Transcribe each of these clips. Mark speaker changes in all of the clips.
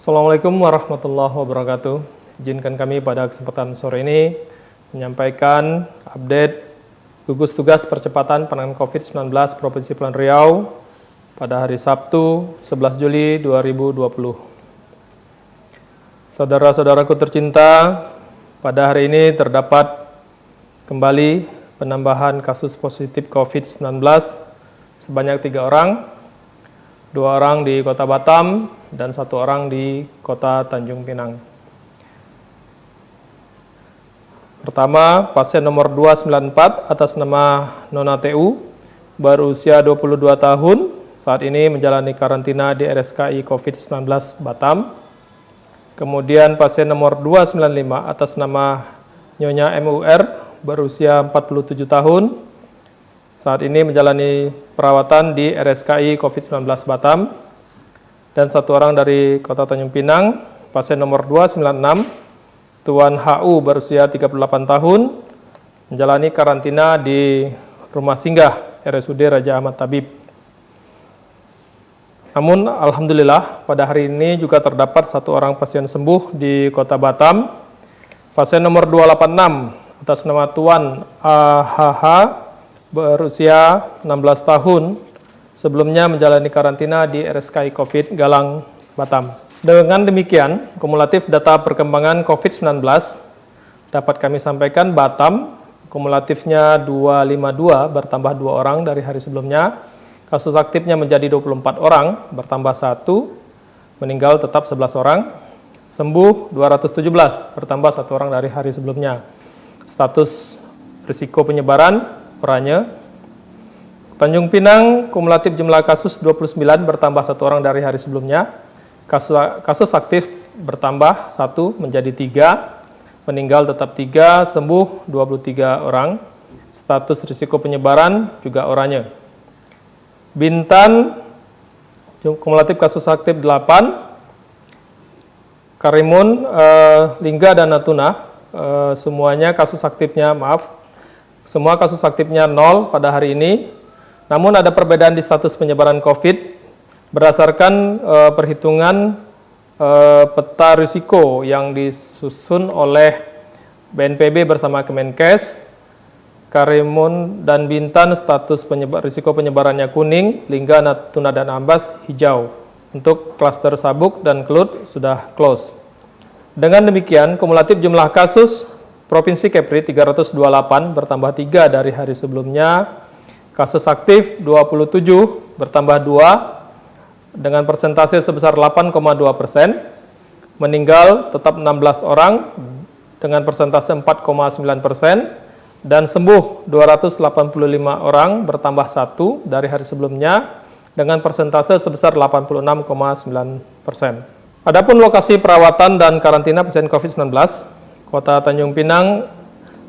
Speaker 1: Assalamualaikum warahmatullahi wabarakatuh. Izinkan kami pada kesempatan sore ini menyampaikan update gugus tugas percepatan penanganan COVID-19 Provinsi Kepulauan Riau pada hari Sabtu 11 Juli 2020. Saudara-saudaraku tercinta, pada hari ini terdapat kembali penambahan kasus positif COVID-19 sebanyak 3 orang, 2 orang di Kota Batam dan 1 orang di Kota Tanjung Pinang. Pertama, pasien nomor 294 atas nama Nona TU, berusia 22 tahun, saat ini menjalani karantina di RSKI COVID-19 Batam. Kemudian pasien nomor 295 atas nama Nyonya MUR, berusia 47 tahun, saat ini menjalani perawatan di RSKI COVID-19 Batam. Dan 1 orang dari Kota Tanjung Pinang, pasien nomor 296, Tuan HU berusia 38 tahun, menjalani karantina di rumah singgah RSUD Raja Ahmad Tabib. Namun alhamdulillah pada hari ini juga terdapat 1 orang pasien sembuh di Kota Batam. Pasien nomor 286 atas nama Tuan AHH berusia 16 tahun, sebelumnya menjalani karantina di RSKI COVID Galang Batam. Dengan demikian, kumulatif data perkembangan COVID-19 dapat kami sampaikan Batam kumulatifnya 252 bertambah 2 orang dari hari sebelumnya. Kasus aktifnya menjadi 24 orang bertambah 1, meninggal tetap 11 orang. Sembuh 217 bertambah 1 orang dari hari sebelumnya. Status risiko penyebaran oranye. Tanjung Pinang kumulatif jumlah kasus 29 bertambah 1 orang dari hari sebelumnya. Kasus aktif bertambah 1 menjadi 3, meninggal tetap 3, sembuh 23 orang. Status risiko penyebaran juga oranye. Bintan kumulatif kasus aktif 8. Karimun, Lingga dan Natuna semuanya kasus aktifnya semua kasus aktifnya 0 pada hari ini. Namun ada perbedaan di status penyebaran COVID berdasarkan perhitungan peta risiko yang disusun oleh BNPB bersama Kemenkes. Karimun dan Bintan status risiko penyebarannya kuning, Lingga, Natuna dan Ambas hijau. Untuk klaster Sabuk dan Kelut sudah close. Dengan demikian, kumulatif jumlah kasus Provinsi Kepri 328 bertambah 3 dari hari sebelumnya. Kasus aktif 27 bertambah 2 dengan persentase sebesar 8,2%, meninggal tetap 16 orang dengan persentase 4,9%, dan sembuh 285 orang bertambah 1 dari hari sebelumnya dengan persentase sebesar 86,9%. Adapun lokasi perawatan dan karantina pasien COVID-19, Kota Tanjung Pinang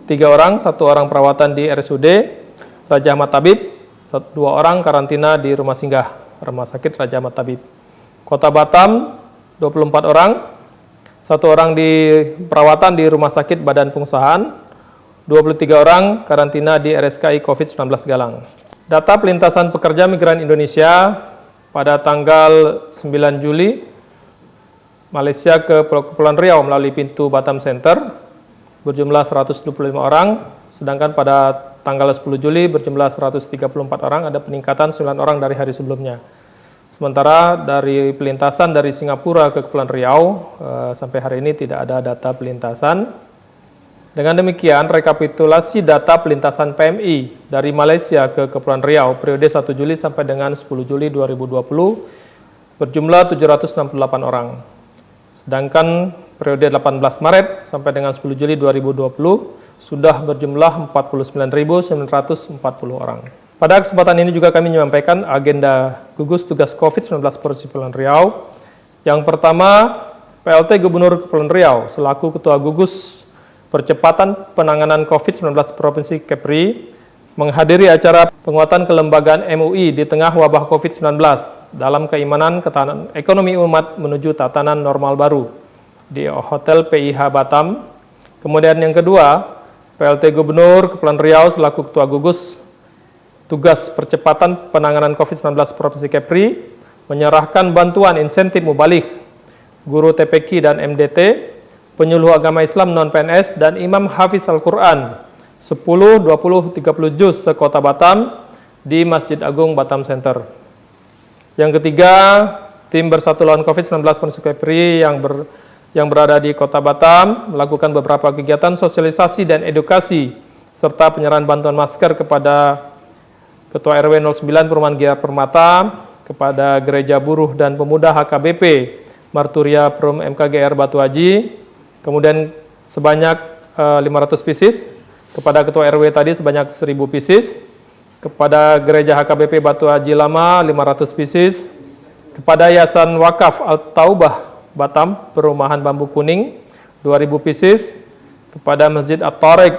Speaker 1: 3 orang, 1 orang perawatan di RSUD Raja Ahmad Tabib, 2 orang karantina di rumah singgah Rumah Sakit Raja Ahmad Tabib. Kota Batam 24 orang, 1 orang di perawatan di Rumah Sakit Badan Pengusahaan, 23 orang karantina di RSKI COVID-19 Galang. Data pelintasan pekerja migran Indonesia pada tanggal 9 Juli, Malaysia ke Kepulauan Riau melalui pintu Batam Center berjumlah 125 orang, sedangkan pada tanggal 10 Juli berjumlah 134 orang, ada peningkatan 9 orang dari hari sebelumnya. Sementara dari pelintasan dari Singapura ke Kepulauan Riau, sampai hari ini tidak ada data pelintasan. Dengan demikian, rekapitulasi data pelintasan PMI dari Malaysia ke Kepulauan Riau periode 1 Juli sampai dengan 10 Juli 2020 berjumlah 768 orang. Sedangkan periode 18 Maret sampai dengan 10 Juli 2020 sudah berjumlah 49.940 orang. Pada kesempatan ini juga kami menyampaikan agenda gugus tugas COVID-19 Provinsi Kepulauan Riau. Yang pertama, PLT Gubernur Kepulauan Riau selaku Ketua Gugus Percepatan Penanganan COVID-19 Provinsi Kepri menghadiri acara penguatan kelembagaan MUI di tengah wabah COVID-19 dalam keimanan ketahanan ekonomi umat menuju tatanan normal baru di Hotel PIH Batam. Kemudian yang kedua, PLT Gubernur Kepulauan Riau selaku Ketua Gugus Tugas Percepatan Penanganan COVID-19 Provinsi Kepri menyerahkan bantuan insentif mubalik guru TPQ dan MDT, penyuluh agama Islam non-PNS, dan imam hafiz Al-Quran 10, 20, 30 juz se-Kota Batam di Masjid Agung Batam Center. Yang ketiga, tim Bersatu Lawan COVID-19 Provinsi Kepri yang berada di Kota Batam melakukan beberapa kegiatan sosialisasi dan edukasi serta penyerahan bantuan masker kepada Ketua RW 09 Perumahan Gia Permata, kepada Gereja Buruh dan Pemuda HKBP Marturia Perum MKGR Batu Haji, kemudian sebanyak 500 pieces, kepada Ketua RW tadi sebanyak 1000 pieces, kepada Gereja HKBP Batu Haji Lama 500 pieces, kepada Yayasan Wakaf Al-Taubah Batam Perumahan Bambu Kuning 2000 pieces, kepada Masjid At-Tariq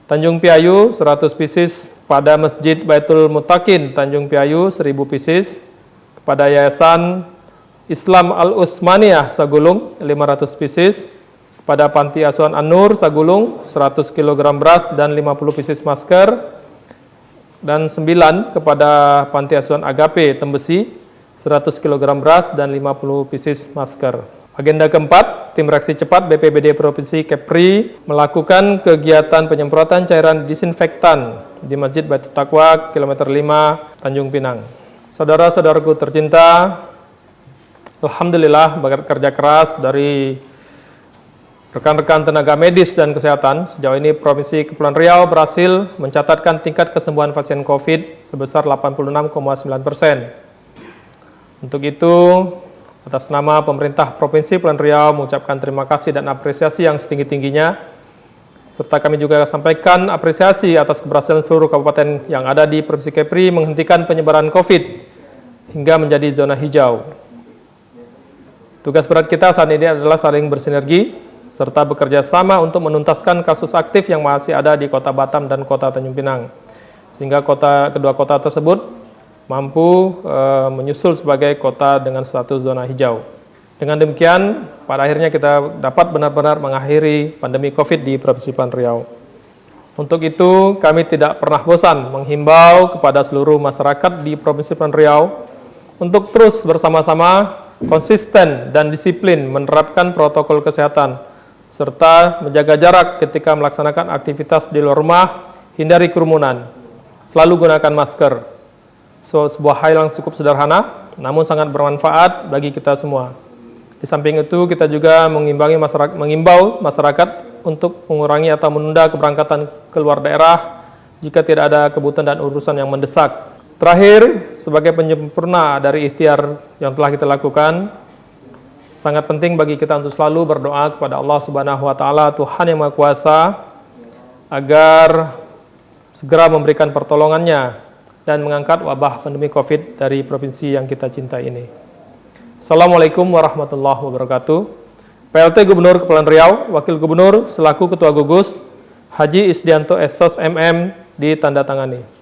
Speaker 1: Tanjung Piayu 100 pieces, pada Masjid Baitul Mutakin Tanjung Piayu 1000 pieces, kepada Yayasan Islam Al-Utsmaniyah Sagulung 500 pieces, pada Panti Asuhan An-Nur Sagulung 100 kg beras dan 50 pieces masker, dan 9 kepada Panti Asuhan Agape Tembesi 100 kg beras dan 50 pieces masker. Agenda keempat, tim reaksi cepat BPBD Provinsi Kepri melakukan kegiatan penyemprotan cairan disinfektan di Masjid Baitul Taqwa kilometer 5 Tanjung Pinang. Saudara-saudaraku tercinta, alhamdulillah berkat kerja keras dari rekan-rekan tenaga medis dan kesehatan, sejauh ini Provinsi Kepulauan Riau berhasil mencatatkan tingkat kesembuhan pasien COVID sebesar 86,9%. Untuk itu, atas nama pemerintah Provinsi Kepulauan Riau mengucapkan terima kasih dan apresiasi yang setinggi-tingginya, serta kami juga sampaikan apresiasi atas keberhasilan seluruh kabupaten yang ada di Provinsi Kepri menghentikan penyebaran COVID hingga menjadi zona hijau. Tugas berat kita saat ini adalah saling bersinergi, serta bekerja sama untuk menuntaskan kasus aktif yang masih ada di Kota Batam dan Kota Tanjung Pinang, sehingga kedua kota tersebut mampu menyusul sebagai kota dengan status zona hijau. Dengan demikian, pada akhirnya kita dapat benar-benar mengakhiri pandemi COVID di Provinsi Kepulauan Riau. Untuk itu, kami tidak pernah bosan menghimbau kepada seluruh masyarakat di Provinsi Kepulauan Riau untuk terus bersama-sama konsisten dan disiplin menerapkan protokol kesehatan, serta menjaga jarak ketika melaksanakan aktivitas di luar rumah, hindari kerumunan, selalu gunakan masker. Sebuah hal yang cukup sederhana, namun sangat bermanfaat bagi kita semua. Di samping itu, kita juga mengimbau masyarakat untuk mengurangi atau menunda keberangkatan ke luar daerah jika tidak ada kebutuhan dan urusan yang mendesak. Terakhir, sebagai penyempurna dari ikhtiar yang telah kita lakukan, sangat penting bagi kita untuk selalu berdoa kepada Allah Subhanahu wa Ta'ala, Tuhan yang Maha Kuasa, agar segera memberikan pertolongannya dan mengangkat wabah pandemi COVID dari provinsi yang kita cintai ini. Assalamualaikum warahmatullahi wabarakatuh. PLT Gubernur Kepulauan Riau, Wakil Gubernur selaku Ketua Gugus, Haji Isdianto Esos MM ditandatangani.